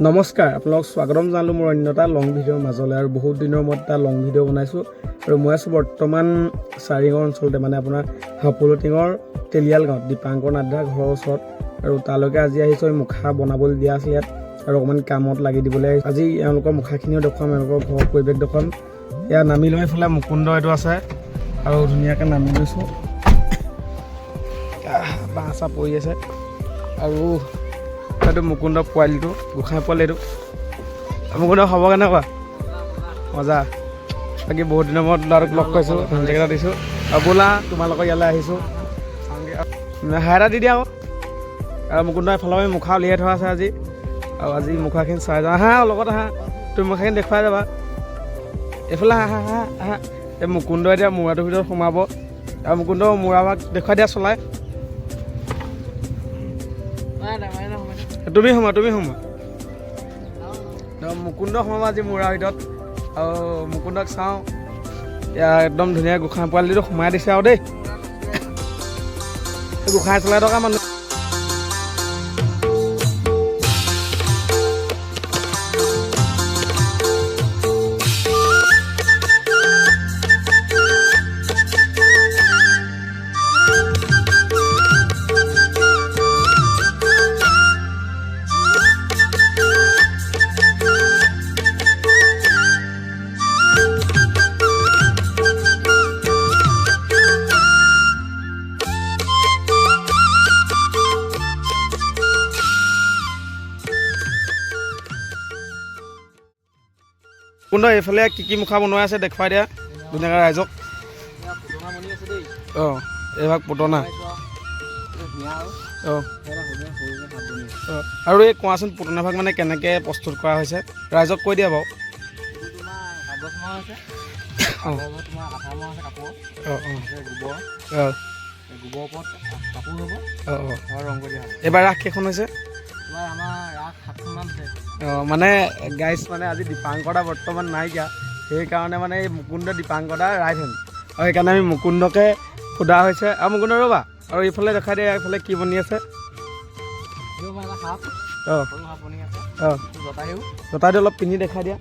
নমস্কাৰ, আপোনালোক স্বাগতম জনালোঁ মোৰ অন্য এটা লং ভিডিঅ'ৰ মাজলৈ। আৰু বহুত দিনৰ মূৰত এটা লং ভিডিঅ' বনাইছোঁ আৰু মই আছোঁ বৰ্তমান চাৰিগাঁও অঞ্চলতে, মানে আপোনাৰ হাপলুটিঙৰ তেলিয়াল গাঁৱত দীপাংকৰ নাথদাৰ ঘৰৰ ওচৰত। আৰু তালৈকে আজি আহিছোঁ। মুখা বনাবলৈ দিয়া আছে ইয়াত আৰু অকণমান কামত লাগি দিবলৈ আজি এওঁলোকৰ মুখাখিনিও দেখুৱাম, এওঁলোকৰ ঘৰৰ পৰিৱেশ দেখুৱাম। ইয়াত নামি লৈ এইফালে মুকুন্দ এইটো আছে আৰু ধুনীয়াকৈ নামি লৈছোঁ। বাঁহ চাহ পৰি আছে আৰু এইটো মুকুন্দ পোৱালিটো, গোঁসাই পোৱালি এইটো। মুকুন্দ হ'ব কেনেকুৱা? মজা। বাকী বহুত দিনৰ মূৰত ল'ৰাটোক লগ পাইছোঁ, ধুনীয়াকৈ দিছোঁ। আৰু বোলা তোমালোকৰ ইয়ালৈ আহিছোঁ, হাই এটা দি দিয়া আকৌ। আৰু মুকুন্দ এফালৰ পৰা মুখা উলিয়াই থোৱা আছে আজি। আৰু আজি মুখাখিনি চাই যাওঁ। আহা লগত আহা, তুমি মুখাখিনি দেখুৱাই যাবা। এইফালে আহা আহা আহা। এই মুকুন্দ এতিয়া মূৰাটোৰ ভিতৰত সোমাব আৰু মুকুন্দ মূৰাভাগ দেখুৱাই দিয়া চলাই। তুমি সোমা মুকুন্দ সোমাব আজি মূৰাৰ ভিতৰত। আৰু মুকুন্দক চাওঁ, এতিয়া একদম ধুনীয়া গোঁসাই পোৱালিটো সোমাই দিছে আৰু দেই। গোঁসাই চলাই থকা মানুহ মুকুন্দ এইফালে কি মুখা বনোৱা আছে দেখুৱাই দিয়া ধুনীয়াকৈ ৰাইজক। অঁ, এইভাগ পুতনা। অঁ, আৰু এই কোৱাচোন পুতনাভাগ মানে কেনেকৈ প্ৰস্তুত কৰা হৈছে ৰাইজক কৈ দিয়া বাৰু। এইবাৰ ৰাস কেইখন হৈছে? অঁ, মানে গাইজ মানে আজি দীপাংকৰ দা বৰ্তমান নাইকিয়া, সেইকাৰণে মানে এই মুকুন্দ দীপাংকৰ দা ৰাইট হেণ্ড, আৰু সেইকাৰণে আমি মুকুন্দকে সোধা হৈছে। আৰু মুকুন্দ ৰ'বা, আৰু এইফালে দেখাই দিয়া এইফালে কি বনি আছে। অঁ অঁ, জতাইটো অলপ পিন্ধি দেখাই দিয়া।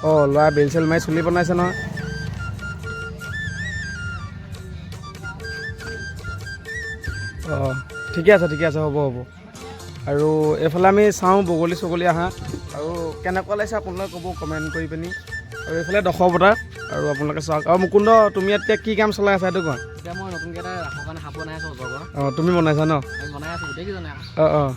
অঁ, ল'ৰা বেল চেল মাৰি চুলি বনাইছে নহয়। অঁ, ঠিকে আছে হ'ব। আৰু এইফালে আমি চাওঁ বগলী চগলী আহা, আৰু কেনেকুৱা লাগিছে আপোনালোকে ক'ব কমেণ্ট কৰি পিনি। আৰু এইফালে দশৱতাৰ, আৰু আপোনালোকে চাওক। আৰু মুকুন্দ তুমি ইয়াত এতিয়া কি কাম চলাই আছা এইটো কোৱা। এতিয়া মই নতুনকৈ এটা ৰাসৰ কাৰণে সাপ বনাই আছোঁ অজগৰ। অঁ, তুমি বনাইছা ন? বনাই আছোঁ গোটেইকেইজনে। অঁ,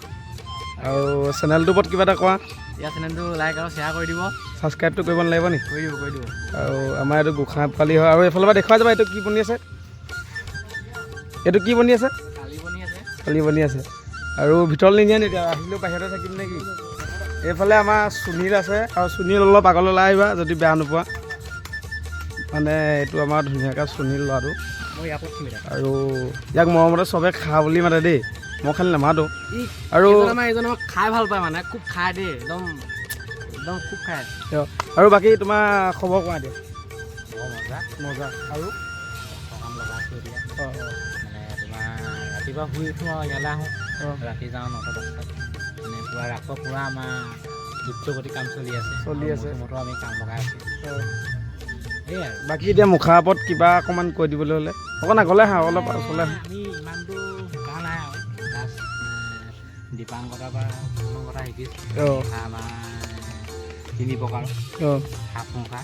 আৰু চেনেলটোৰ ওপৰত কিবা এটা কোৱা। ইয়াৰ চেনেলটো লাইক আৰু শ্বেয়াৰ কৰি দিব, ছাবস্ক্ৰাইবটো কৰিব নালাগিব নি? কৰি দিব। আৰু আমাৰ এইটো গোঁসাই পোৱালি হয়। আৰু এইফালৰ পৰা দেখুৱাই যাবা এইটো কি বনি আছে, এইটো কি বনি আছে? কালি বনি আছে। আৰু ভিতৰলৈ নিনিয়ে নি? এতিয়া আহিলেও বাহিৰতে থাকিম নেকি? এইফালে আমাৰ সুনীল আছে, আৰু সুনীল অলপ আগলৈ ওলাই আহিবা যদি বেয়া নোপোৱা। মানে এইটো আমাৰ ধুনীয়াকৈ সুনীল ল'ৰাটো, আৰু ইয়াক মৰমতে চবে খা বুলি মাতে দেই, মই খালি নামাতো। আৰু আমাৰ এইজন খাই ভাল পায়, মানে খুব খাই দেই, একদম খুব খায়। আৰু বাকী তোমাৰ খবৰ কোৱা দিয়া। মজা। আৰু ৰাতিপুৱা শুই উঠোঁ আৰু ইয়ালৈ আহোঁ, ৰাতি যাওঁ 9টা 10টাত। মানে পূৰা ৰাসৰ পূৰা আমাৰ দ্ৰুতগতি কাম চলি আছে। মতো আমি কাম লগাই আছোঁ। সেয়াই আৰু বাকী এতিয়া মুখাৰ ওপৰত কিবা অকণমান কৈ দিবলৈ হ'লে অকণ আগলৈ আহা, অলপ ওচৰলৈ আহা। আমি ইমানটো শিকা নাই আৰু জাষ্ট দীপাংকৰ পৰা কথা শিকিছোঁ। আমাৰ 3 প্ৰকাৰ, সাপ মুখা,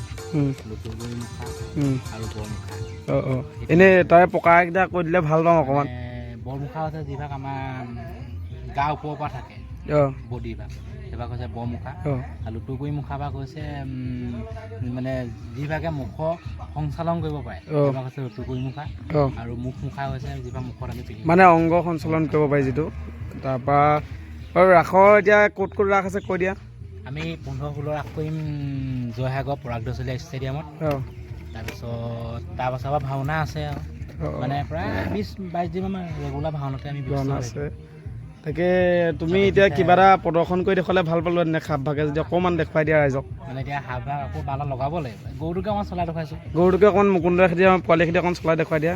লুটুগুৰি মুখা আৰু বৰ মুখা। এনেই তাৰে প্ৰকাৰকেইটা কৈ দিলে ভাল পাওঁ অকণমান। বৰ মুখা হৈছে যিভাগ আমাৰ গা ওপৰৰ পৰা থাকে, বডি ভাগ, সেইভাগ হৈছে বৰ মুখা। আৰু লুটুগুৰি মুখা ভাগ হৈছে মানে যিভাগে মুখ সঞ্চালন কৰিব পাৰে, সেইভাগ হৈছে লুটুগুৰি মুখা। আৰু মুখ মুখা হৈছে যিভাগ মুখত আমি পিন্ধি মানে অংগ সঞ্চালন কৰিব পাৰি যিটো। তাৰপৰা আৰু ৰাসৰ এতিয়া ক'ত ৰাস আছে কৈ দিয়া। আমি 15-16 ৰাস কৰিম জয়সাগৰ পৰাগদচলীয়া ষ্টেডিয়ামত। তাৰপিছত তাৰ পাছৰ পৰা ভাওনা আছে আৰু মানে প্ৰায় 20-22 দিন আমাৰ ৰেগুলাৰ ভাওনাতে আমি ভাওনা আছে। তাকে তুমি এতিয়া কিবা এটা প্ৰদৰ্শন কৰি দেখুৱালে ভাল পালোঁ এনে খাপ ভাগে যদি অকণমান দেখুৱাই দিয়া ৰাইজক। মানে এতিয়া হাফ ভাগ আকৌ বালত লগাব লাগিব। গৰুটোকে অকণমান চলাই দেখুৱাইছোঁ। গৰুটোকে অকণমান মুকুন্দৰ খেতি পোৱালি খেতি অকণমান চলাই দেখুৱাই দিয়া।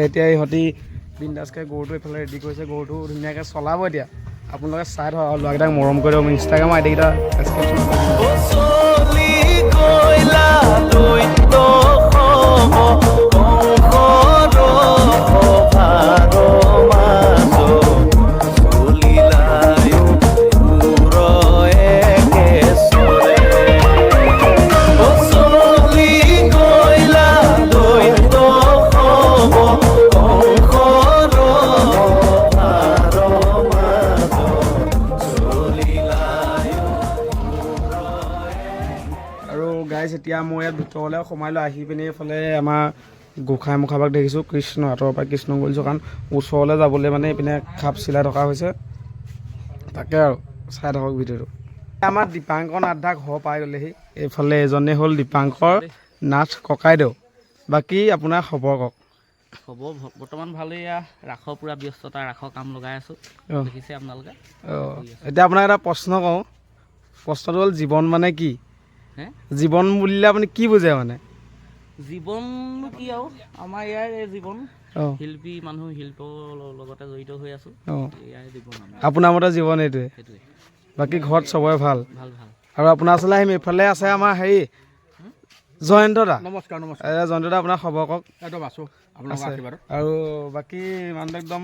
এতিয়া ইহঁতি বিন্দাছকৈ গৰুটো এইফালে ৰেডি কৰিছে গৰুটো ধুনীয়াকৈ চলাব এতিয়া আপোনালোকে চাই থওক আৰু ল'ৰাকেইটাক মৰম কৰি দিয়ক ইনষ্টাগ্ৰাম আইডিকেইটা এতিয়া মই ইয়াত ভিতৰলৈ সোমাই লৈ আহি পিনি এইফালে আমাৰ গোঁসাই মুখাভাগ দেখিছোঁ কৃষ্ণ আঁতৰৰ পৰা কৃষ্ণ কৰিছোঁ কাৰণ ওচৰলৈ যাবলৈ মানে এইপিনে খাপ চিলাই থকা হৈছে তাকে আৰু চাই থাকক ভিডিঅ'টো আমাৰ দীপাংকৰ নাথ দা ঘৰ পাই গ'লেহি এইফালে এজনে হ'ল দীপাংকৰ নাথ ককাইদেউ বাকী আপোনাৰ খবৰ কওক খবৰ বৰ্তমান ভালেই ৰাসৰ পূৰা ব্যস্ততা ৰাসৰ কাম লগাই আছোঁ দেখিছে আপোনালোকে এতিয়া আপোনাক এটা প্ৰশ্ন কওঁ প্ৰশ্নটো হ'ল জীৱন মানে কি জীৱন বুলিলে আপুনি কি বুজে মানে জীৱননো কি আৰু আমাৰ ইয়াৰ জীৱন শিল্পী মানুহ শিল্পৰ লগতে জড়িত হৈ আছোঁ ইয়াৰ জীৱন আপোনাৰ মতে জীৱন এইটোৱে বাকী ঘৰত চবৰে ভাল ভাল ভাল আৰু আপোনাৰ ওচৰলৈ আহিম এইফালে আছে আমাৰ হেৰি জয়ন্ত দা নমস্কাৰ নমস্কাৰ জয়ন্ত দা আপোনাৰ খবৰ কওক একদম আছোঁ আপোনালোকৰ আশীৰ্বাদ আৰু বাকী মানুহটো একদম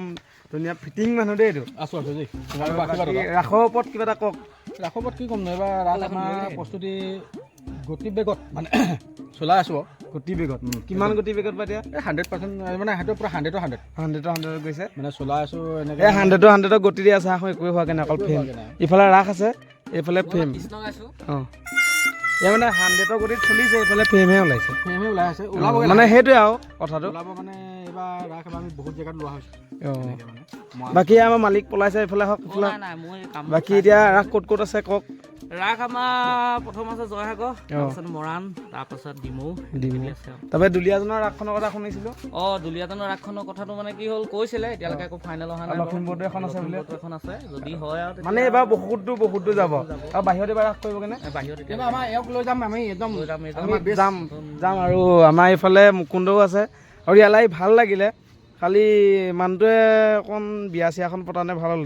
ধুনীয়া ফিটিং মানুহ দেই এইটো আছোঁ আছোঁ দেই ৰাসৰ ওপৰত কিবা এটা কওক ৰাসৰ ওপৰত কি ক'ম ন এইবাৰ ৰাস আমাৰ প্ৰস্তুতি গতি বেগত মানে চলাই আছোঁ গতি বেগত কিমান গতি বেগত বা এতিয়া 100% মানে সেইটো পূৰা 100 গৈছে মানে চলাই আছোঁ এনেকৈ 100 গতি দি আছে এখন একোৱে হোৱাকৈ নাই অকল ফেম ইফালে ৰাস আছে এইফালে ফেম অঁ এয়া মানে 100 গতিত চলিছে এইফালে ফেমহে ওলাইছে ওলাই আছে মানে সেইটোৱে আৰু কথাটো ওলাব মানে এইবাৰ ৰাস আমি বহুত জেগাত লোৱা হৈছে বাকী আমাৰ মালিক পলাইছে এইফালে হওক বাকী এতিয়া ৰাস ক'ত ক'ত আছে কওক ৰাস আমাৰ প্ৰথম আছে জয়সাগৰ তাৰপিছত মৰাণ তাৰপাছত ডিমৌ তাৰপৰা দুলীয়াজনৰ ৰাসখনৰ কথা শুনিছিলোঁ দুলীয়াজনৰ ৰাসখনৰ কথাটো মানে কি হ'ল কৈছিলে এতিয়ালৈকে একো ফাইনেল অহা নাই লখিমপুৰতো এখন আছে বোলে এখন আছে যদি হয় আৰু মানে এইবাৰ বহুত দূৰ যাব আৰু বাহিৰত এইবাৰ ৰাস কৰিব কেনে বাহিৰত এতিয়া আমাৰ এওক লৈ যাম আমি একদম যাম আৰু আমাৰ এইফালে মুকুন্দও আছে আৰু ইয়ালৈ ভাল লাগিলে খালি মানুহটোৱে অকণ বিয়া চিয়াখন পতা নে ভাল হ'ল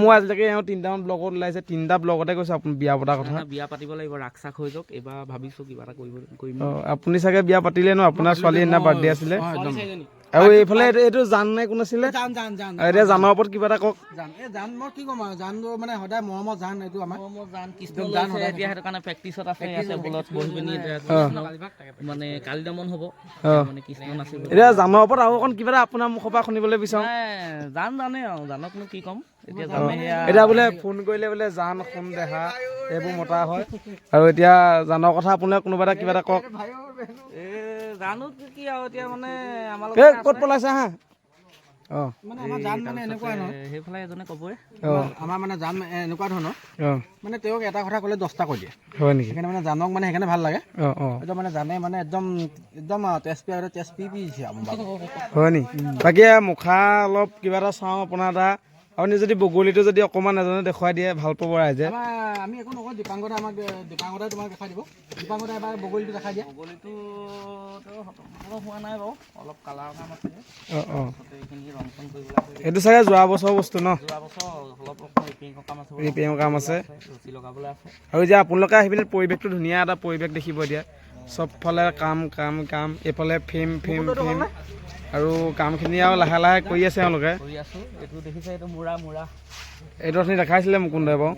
মই আজিলৈকে এওঁ 3টামান ব্লগত ওলাইছে 3টা ব্লগতে কৈছে আপুনি বিয়া পতাৰ কথা বিয়া পাতিব লাগিব ৰাস চাক হৈ যাওক এইবাৰ ভাবিছোঁ কিবা এটা কৰিম আপুনি চাগে বিয়া পাতিলে ন আপোনাৰ ছোৱালী সেইদিনা বাৰ্থডে আছিলে আৰু এইফালে এইটো জান নে কোন আছিলে এতিয়া জানৰ ওপৰত কিবা এটা কওক জান মই কি ক'ম আৰু জান মানে সদায় মৰমৰ জান এইটো আমাৰ জান কৃষ্ণ এতিয়া সেইটো কাৰণে প্ৰেক্টিচত আছে বলত বহি পিনি মানে কালি দমন হ'ব মানে কৃষ্ণ নাচিব এতিয়া জানৰ ওপৰত আৰু অকণ কিবা এটা আপোনাৰ মুখৰ পৰা শুনিবলৈ বিচাৰোঁ জানে আৰু জানকনো কি ক'ম এতিয়া বোলে ফোন কৰিলে বোলে জান সোণ দেহা এইবোৰ মতা হয় আৰু এতিয়া জানৰ কথা আপোনালোকে কোনোবা এটা কিবা এটা কওক জানো কি আৰু এতিয়া মানে ক'ত পলাইছে হা মানে আমাৰ জান মানে এনেকুৱা সেইফালে এজনে ক'বই আমাৰ মানে জান এনেকুৱা ধৰণৰ মানে তেওঁক এটা কথা ক'লে 10টা কৈ দিয়ে হয় নেকি সেইকাৰণে মানে জানক মানে সেইকাৰণে ভাল লাগে একদম মানে জানে মানে একদম তেজপি হয় নি বাকী মুখা অলপ কিবা এটা চাওঁ আপোনাৰ এটা আপুনি যদি বগলীটো যদি অকণমান এজনে দেখুৱাই দিয়ে ভাল পাব ৰাইজে আমি একো নকওঁ দীপাংকতে আমাক দীপাংকতে তোমাক দেখাই দিব দীপাংকতে এবাৰ বগলীটো দেখাই দিয়ে বগলীটো হোৱা নাই বাৰু অলপ কালাৰ কাম আছে এইটো চাগে যোৱা বছৰ বস্তু ন ৰিপেয়াৰিঙৰ কাম আছে লগাবলৈ আছে আৰু এতিয়া আপোনালোকে আহি পিনে পৰিৱেশটো ধুনীয়া এটা পৰিৱেশ দেখিব এতিয়া চবফালে কাম এইফালে ফেম আৰু কামখিনি আৰু লাহে লাহে কৰি আছে তেওঁলোকে এইটো আপুনি দেখাইছিলে মুকুন্দই বাৰু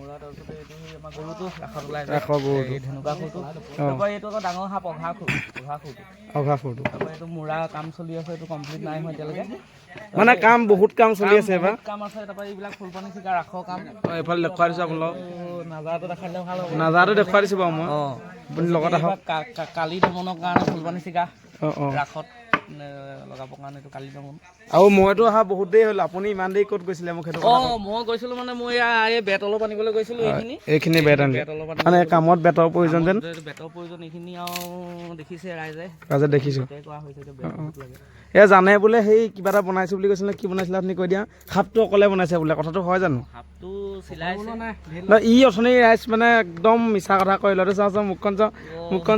মূৰা কাম চলি আছে এইটো কমপ্লিট নাই হোৱা এতিয়ালৈকে মানে কাম বহুত কাম চলি আছে এইবাৰ কাম আছে তাৰপৰা এইবিলাক ফুলপানী চিকা ৰাসৰ কাম এইফালে দেখুৱাই দিছোঁ আপোনালোক নাজাৰটো দেখালে ভাল হ'ব নাজাৰটো দেখুৱাই দিছোঁ বাৰু মই আপুনি লগত আহক কালি দমনৰ কাৰণে ফুলপানী চিকা ৰাসত লগাবৰ কাৰণে এইটো কালি দমন আৰু মইতো অহা বহুত দেৰি হ'ল আপুনি ইমান দেৰি ক'ত গৈছিলে মোক সেইটো মই গৈছিলোঁ মানে মই এই বেত অলপ আনিবলৈ গৈছিলোঁ এইখিনি বেত আনি মানে কামত বেতৰ প্ৰয়োজন যেন বেতৰ প্ৰয়োজন এইখিনি আৰু দেখিছে ৰাইজে দেখিছোঁ এয়া জানে বোলে সেই কিবা এটা বনাইছোঁ বুলি কৈছিলে কি বনাইছিলে আপুনি কৈ দিয়া সাপটো অকলে বনাইছে বোলে কথাটো হয় জানো সাপটো চিলাইছে ই অথনি ৰাইজ মানে একদম মিছা কথা কৈ ল'ৰাটো চাওঁ মুখখন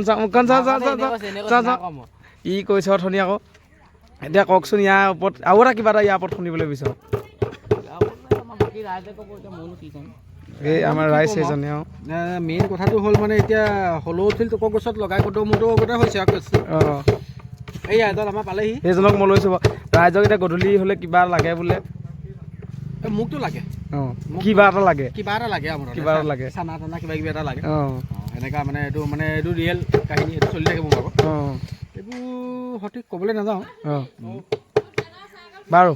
চাওঁ ই কৈছে অথনি আকৌ এতিয়া কওকচোন ইয়াৰ ওপৰত আৰু এটা কিবা এটা ইয়াৰ ওপৰত শুনিবলৈ বিচাৰোঁ। বাকী ৰাইজে ক'ব এতিয়া ময়ো কি ক'ম। এই আমাৰ ৰাইজ এজনে মেইন কথাটো হ'ল মানে এতিয়া হলৌঠিল টুকৰ গছত লগাই কটো মোৰতো আগতে হৈছে আৰু কেছ। অঁ এই এজন আমাৰ পালেহি। সেইজনক মই লৈছোঁ বাৰু। ৰাইজক এতিয়া গধূলি হ'লে কিবা লাগে বোলে। মোকতো লাগে। অঁ কিবা এটা লাগে, কিবা এটা লাগে আমাৰ কিবা এটা লাগে, চানা টানা কিবা কিবি এটা লাগে। অঁ এনেকুৱা মানে এইটো ৰিয়েল কাহিনী, এইটো চলি থাকে মোৰ ভাগত। অঁ এইবোৰ সঠিক ক'বলৈ নাযাওঁ। অঁ বাৰু